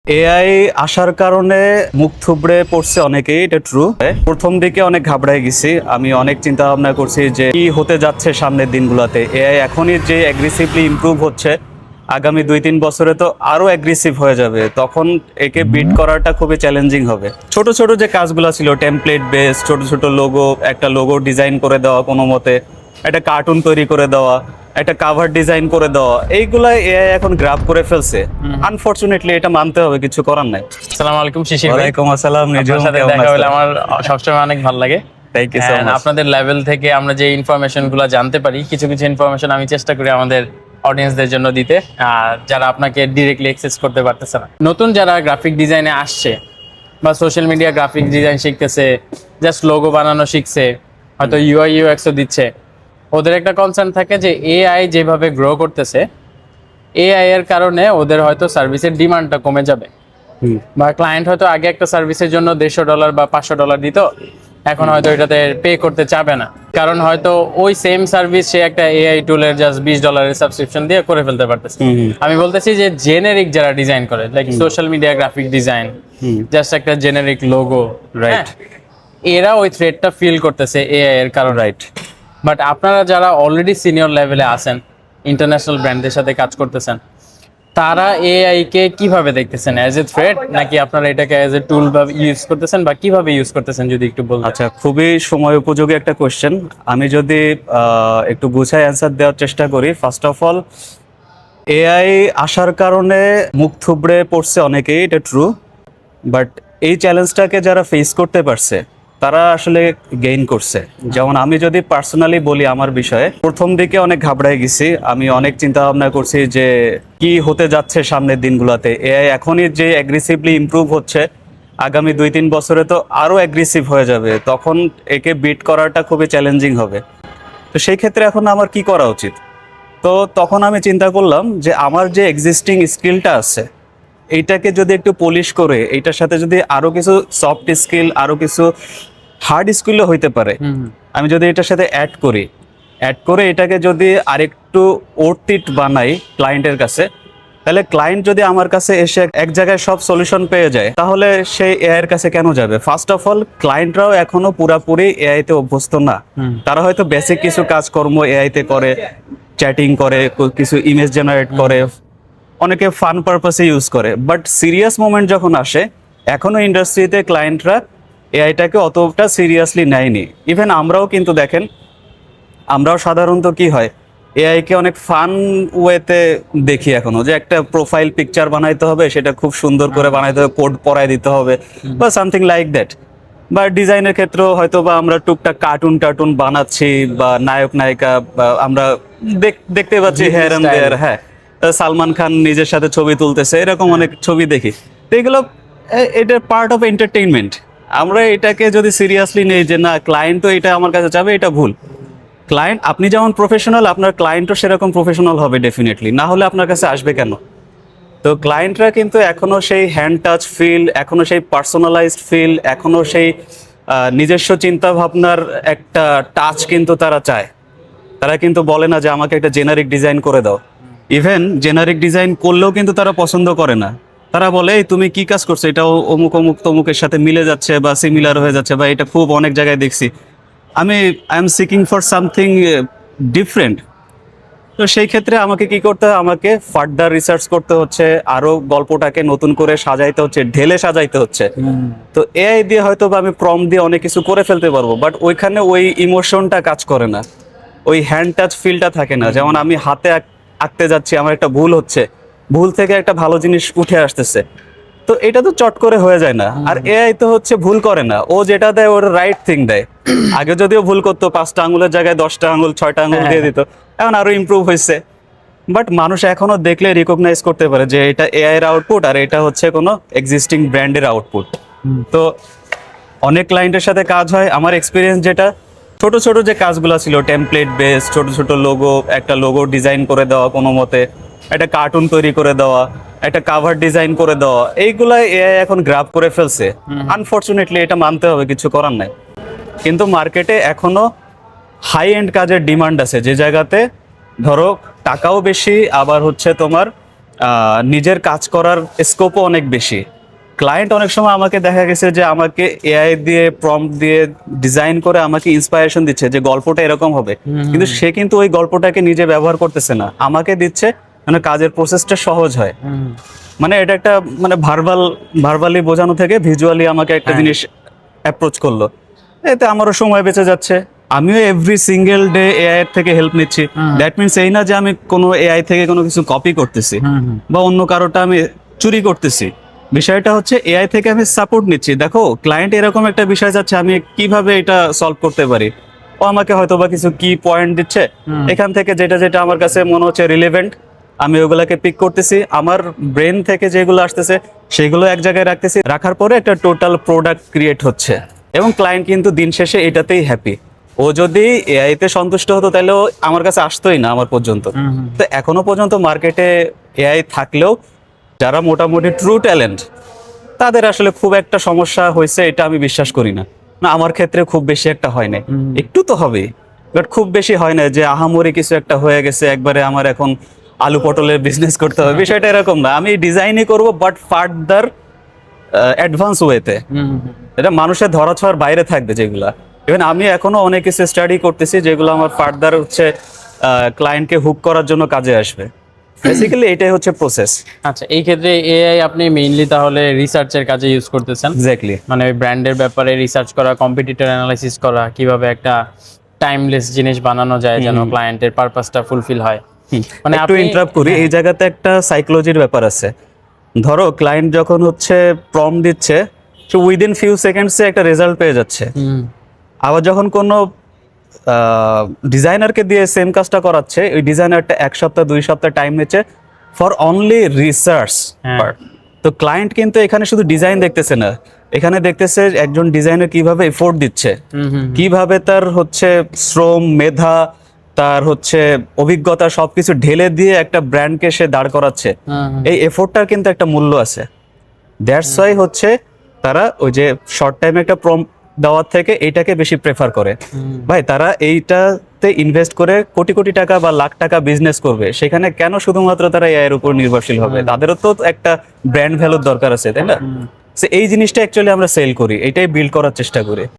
AI আসার কারণে মুখ থুবড়ে পড়ছে অনেকেই, এটা ট্রু। প্রথম দিকে অনেক ঘাবড়াই গেছি, আমি অনেক চিন্তা ভাবনা করছি যে কি হতে যাচ্ছে সামনের দিনগুলোতে। এআই এখনই যে অ্যাগ্রেসিভলি ইমপ্রুভ হচ্ছে, আগামী 2-3 বছরে তো আরো অ্যাগ্রেসিভ হয়ে যাবে। তখন একে বিট করাটা খুবই চ্যালেঞ্জিং হবে। ছোট ছোট যে কাজগুলো ছিল টেমপ্লেট বেস, ছোট ছোট লোগো, একটা লোগো ডিজাইন করে দেওয়া কোনো মতে, একটা কার্টুন তৈরি করে দেওয়া, একটা কাভার ডিজাইন করে দেওয়া, এইগুলা এআই এখন গ্রাব করে ফেলছে। আনফরচুনেটলি এটা মানতে হবে, কিছু করার নাই। আসসালামু আলাইকুম শিশির ভাই। ওয়ালাইকুম আসসালাম। আপনার সাথে দেখা হলে আমার সবসময় অনেক ভালো লাগে। Thank you so much. আপনাদের লেভেল থেকে আমরা যে ইনফরমেশন গুলো জানতে পারি, কিছু কিছু ইনফরমেশন আমি চেষ্টা করি আমাদের অডিয়েন্সদের জন্য দিতে, যারা আপনাকে ডিরেক্টলি অ্যাক্সেস করতে পারতেছে না। নতুন যারা গ্রাফিক ডিজাইনে আসছে বা সোশ্যাল মিডিয়া গ্রাফিক ডিজাইন শিখতেছে, জাস্ট লোগো বানানো শিখছে, হয়তো ইউআই ইউএক্সও দিচ্ছে, ওদের একটা কনসার্ন থাকে যে এআই যেভাবে গ্রো করতেছে, এআই এর কারণে ওদের হয়তো সার্ভিসের ডিমান্ডটা কমে যাবে। বা ক্লায়েন্ট হয়তো আগে একটা সার্ভিসের জন্য $150 বা $500 দিত, এখন হয়তো এটাতে পে করতে চাবে না, কারণ হয়তো ওই সেম সার্ভিস সে একটা এআই টুলের জাস্ট $20 সাবস্ক্রিপশন দিয়ে করে ফেলতে পারতেছে। আমি বলতেছি যে জেনেরিক যারা ডিজাইন করে, like social media graphic design, just একটা জেনেরিক লোগো, রাইট, এরা ওই থ্রেডটা ফিল করতেছে এআই এর কারণ। রাইট। বাট আপনারা যারা অলরেডি সিনিয়র লেভেলে আছেন, ইন্টারন্যাশনাল ব্র্যান্ডের সাথে কাজ করতেছেন, তারা এআই কে কিভাবে দেখতেছেন? অ্যাজ এ থ্রেট, নাকি আপনারা এটাকে অ্যাজ এ টুল বা ইউজ করতেছেন, বা কিভাবে ইউজ করতেছেন যদি একটু বলতেন? আচ্ছা, খুবই সময় উপযোগী একটা কোশ্চেন। আমি যদি একটু গুছায় অ্যান্সার দেওয়ার চেষ্টা করি। ফার্স্ট অফ অল, এআই আসার কারণে মুখ থুবড়ে পড়ছে অনেকেই, এটা ট্রু। বাট এই চ্যালেঞ্জটাকে যারা ফেস করতে পারছে তারা আসলে গেইন করছে। যেমন আমি যদি পার্সোনালি বলি আমার বিষয়ে, প্রথম দিকে অনেক ঘাবড়াই গেছি, আমি অনেক চিন্তা ভাবনা করছি যে কি হতে যাচ্ছে সামনের দিনগুলোতে। এআই এখনই যে অ্যাগ্রেসিভলি ইমপ্রুভ হচ্ছে, আগামী 2-3 বছরে তো আরো অ্যাগ্রেসিভ হয়ে যাবে। তখন একে বিট করাটা খুবই চ্যালেঞ্জিং হবে। তো সেই ক্ষেত্রে এখন আমার কি করা উচিত? তো তখন আমি চিন্তা করলাম যে আমার যে এক্সিস্টিং স্কিলটা আছে, এইটাকে যদি একটু পলিশ করে এইটার সাথে যদি আরো কিছু সফট স্কিল, আরো কিছু হার্ড স্কিলও হইতে পারে, আমি যদি এটার সাথে অ্যাড করে এটাকে যদি আরেকটু অর্থিত বানাই ক্লায়েন্টের কাছে, তাহলে ক্লায়েন্ট যদি আমার কাছে এসে এক জায়গায় সব সলিউশন পেয়ে যায়, তাহলে সে এআই এর কাছে কেন যাবে? ফার্স্ট অফ অল, ক্লায়েন্টরাও এখনো পুরাপুরি এআই তে অভ্যস্ত না। তারা হয়তো বেসিক কিছু কাজকর্ম এআই তে করে, চ্যাটিং করে, কিছু ইমেজ জেনারেট করে, অনেকে ফান পারপাসে ইউজ করে। বাট সিরিয়াস মোমেন্ট যখন আসে, এখনো ইন্ডাস্ট্রিতে ক্লায়েন্টরা এআইটাকে অতটা সিরিয়াসলি নেয়নি। ইভেন আমরাও কিন্তু দেখেন, আমরাও সাধারণত কি হয়, এআইকে অনেক ফান ওয়েতে দেখি এখনো, যে একটা প্রোফাইল পিকচার বানাইতে হবে, সেটা খুব সুন্দর করে বানাইতে হবে, কোড পড়ায় দিতে হবে বা সামথিং লাইক দ্যাট। বা ডিজাইনের ক্ষেত্রেও হয়তো বা আমরা টুকটাক কার্টুন বানাচ্ছি, বা নায়ক নায়িকা বা আমরা দেখতে পাচ্ছি হেয়ার এন্ড দেয়ার। হ্যাঁ, সালমান খান নিজের সাথে ছবি তুলতেছে, এরকম অনেক ছবি দেখি। তো এগুলো এটা পার্ট অফ এন্টারটেইনমেন্ট। আমরা এটাকে যদি সিরিয়াসলি নেই যে না, ক্লায়েন্ট তো এটা আমার কাছে যাবে, এটা ভুল। ক্লায়েন্ট, আপনি যেমন প্রফেশনাল, আপনার ক্লায়েন্টও সেরকম প্রফেশনাল হবে ডেফিনেটলি, না হলে আপনার কাছে আসবে কেন? তো ক্লায়েন্টরা কিন্তু এখনো সেই হ্যান্ড টাচ ফিল, এখনো সেই পার্সোনালাইজড ফিল, এখনো সেই নিজস্ব চিন্তা ভাবনার একটা টাচ কিন্তু তারা চায়। তারা কিন্তু বলে না যে আমাকে একটা জেনারিক ডিজাইন করে দাও। ইভেন জেনারিক ডিজাইন করলেও কিন্তু তারা পছন্দ করে না। তারা বলে, এই তুমি কি কাজ করছো, এটা অমুক অমুক তমুকের সাথে মিলে যাচ্ছে বা সিমিলার হয়ে যাচ্ছে, বা এটা খুব অনেক জায়গায় দেখছি। I am seeking for something different. তো সেই ক্ষেত্রে আমাকে কি করতে হয়? আমাকে ফার্দার রিসার্চ করতে হচ্ছে, আরো গল্পটাকে নতুন করে সাজাইতে হচ্ছে, ঢেলে সাজাইতে হচ্ছে। তো এআই দিয়ে হয়তো বা আমি প্রম্পট দিয়ে অনেক কিছু করে ফেলতে পারবো, বাট ওইখানে ওই ইমোশনটা কাজ করে না, ওই হ্যান্ড টাচ ফিলটা থাকে না। যেমন আমি হাতে আঁকতে যাচ্ছি, আমার একটা ভুল হচ্ছে, ভুল থেকে একটা ভালো জিনিস উঠে আসতেছে, তো এটা তো চট করে হয়ে যায় না। আর এআই তো হচ্ছে ভুল করে না, ও যেটা দেয় ওর রাইট থিং দেয়। আগে যদিও ভুল করতো, 5টা আঙুলের জায়গায় 10টা আঙুল, 6টা আঙুল দিয়ে দিত, এখন আরো ইমপ্রুভ হয়েছে। বাট মানুষ এখনো দেখলে রিকগনাইজ করতে পারে যে এটা এআই এর আউটপুট আর এটা হচ্ছে কোনো এক্সিস্টিং ব্র্যান্ডের আউটপুট। তো অনেক ক্লায়েন্টের সাথে কাজ হয়, আমার এক্সপিরিয়েন্স যেটা, ছোট ছোট যে কাজগুলো ছিল টেমপ্লেট বেস, ছোট ছোট লোগো, একটা লোগো ডিজাইন করে দেওয়া কোনো মতে, একটা কার্টুন তৈরি করে দেওয়া, একটা কাভার ডিজাইন করে দেওয়া, এইগুলা এআই এখন গ্রাব করে ফেলছে। আনফরচুনেটলি এটা মানতে হবে, কিছু করার নাই। কিন্তু মার্কেটে এখনো হাই এন্ড কাজের ডিমান্ড আছে, যে জায়গাতে ধরো টাকাও বেশি, আবার হচ্ছে তোমার নিজের কাজ করার স্কোপও অনেক বেশি। ক্লায়েন্ট অনেক সময় আমাকে দেখা গেছে যে আমাকে এআই দিয়ে প্রম্পট দিয়ে ডিজাইন করে আমাকে ইন্সপায়ারেশন দিচ্ছে যে গল্পটা এরকম হবে, কিন্তু সে কিন্তু ওই গল্পটাকে নিজে ব্যবহার করতেছে না, আমাকে দিচ্ছে মানে কাজের প্রসেসটা সহজ হয়। মানে এটা একটা মানে ভার্বালি বোঝানো থেকে ভিজুয়ালি আমাকে একটা জিনিস অ্যাপ্রোচ করলো, এতে আমারও সময় বেঁচে যাচ্ছে। আমিও এভরি সিঙ্গেল ডে এআই এর থেকে হেল্প নিচ্ছি। দ্যাট মিনস এই না যে আমি কোনো এআই থেকে কোনো কিছু কপি করতেছি বা অন্য কারোটা আমি চুরি করতেছি। বিষয়টা হচ্ছে এআই থেকে আমি সাপোর্ট নিচ্ছি। দেখো ক্লায়েন্ট এরকম একটা বিষয় যাচ্ছে, আমি কিভাবে এটা সলভ করতে পারি, ও আমাকে হয়তো বা কিছু কি পয়েন্ট দিচ্ছে, এখান থেকে যেটা যেটা আমার কাছে মনে হচ্ছে রিলেভেন্ট আমি ওগুলাকে পিক করতেছি, আমার ব্রেন থেকে যেগুলো আসতেছে সেগুলো এক জায়গায় রাখতেছি, রাখার পরে একটা টোটাল প্রোডাক্ট ক্রিয়েট হচ্ছে এবং ক্লায়েন্ট কিন্তু দিন শেষে এটাতেই হ্যাপি। ও যদি এআই তে সন্তুষ্ট হতো তাহলে ও আমার কাছে আসতোই না আমার পর্যন্ত। তো এখনো পর্যন্ত মার্কেটে এআই থাকলেও যারা মোটামুটি ট্রু ট্যালেন্ট তাদের আসলে খুব একটা সমস্যা হয়েছে এটা আমি বিশ্বাস করি না। না আমার ক্ষেত্রে খুব বেশি একটা হয় না, একটু তো হবে বাট খুব বেশি হয় না যে আহামরি কিছু একটা হয়ে গেছে একবারে আমার এখন আলু পটলের বিজনেস করতে হবে, বিষয়টা এরকম না। আমি ডিজাইনই করব বাট ফার্দার অ্যাডভান্স ওয়েতে, এটা মানুষের ধরাছোঁয়ার বাইরে থাকবে যেগুলা। ইভেন আমি এখনো অনেক কিছু স্টাডি করতেছি যেগুলো আমার ফার্দার হচ্ছে ক্লায়েন্টকে হুক করার জন্য কাজে আসবে। বেসিক্যালি এটাই হচ্ছে প্রসেস। আচ্ছা, এই ক্ষেত্রে এআই আপনি মেইনলি তাহলে রিসার্চের কাজে ইউজ করতেছেন? এক্স্যাক্টলি, মানে ব্র্যান্ডের ব্যাপারে রিসার্চ করা, কম্পিটিটর অ্যানালাইসিস করা, কিভাবে একটা টাইমলেস জিনিস বানানো যায় যেন ক্লায়েন্টের পারপাসটা ফুলফিল হয়। মানে একটু ইন্টারাপ্ট করি, এই জায়গাতে একটা সাইকোলজির ব্যাপার আছে। ধরো ক্লায়েন্ট যখন হচ্ছে প্রম্পট দিচ্ছে, সে উইদিন ফিউ সেকেন্ডসে একটা রেজাল্ট পেয়ে যাচ্ছে। আবার যখন কোনো ডিজাইনারকে দিয়ে সেম কাজটা করাচ্ছে, ওই ডিজাইনারটা 1 সপ্তাহ 2 সপ্তাহ টাইম নিচ্ছে ফর অনলি রিসার্চ। তো ক্লায়েন্ট কিন্তু এখানে শুধু ডিজাইন দেখতেছে না, এখানে দেখতেছে একজন ডিজাইনার কিভাবে এফোর্ট দিচ্ছে, কিভাবে তার হচ্ছে শ্রম মেধা তার হচ্ছে অভিজ্ঞতা সবকিছু ঢেলে দিয়ে একটা ব্র্যান্ডকে সে দাঁড় করাচ্ছে। এই এফোর্টটার কিন্তু একটা মূল্য আছে। দ্যাটস ওয়াই হচ্ছে তারা ওই যে শর্ট টাইমে একটা প্রম্পট দেওয়ার থেকে এইটাকে বেশি প্রেফার করে। ভাই তারা এইটাতে ইনভেস্ট করে কোটি কোটি টাকা বা লাখ টাকা বিজনেস করবে, সেখানে কেন শুধুমাত্র তারা এআই এর উপর নির্ভরশীল হবে? তাদেরও তো একটা ব্র্যান্ড ভ্যালুর দরকার আছে, তাই না? এই জিনিসটা অ্যাকচুয়ালি আমরা সেল করি, এটাই বিল্ড করার চেষ্টা করি।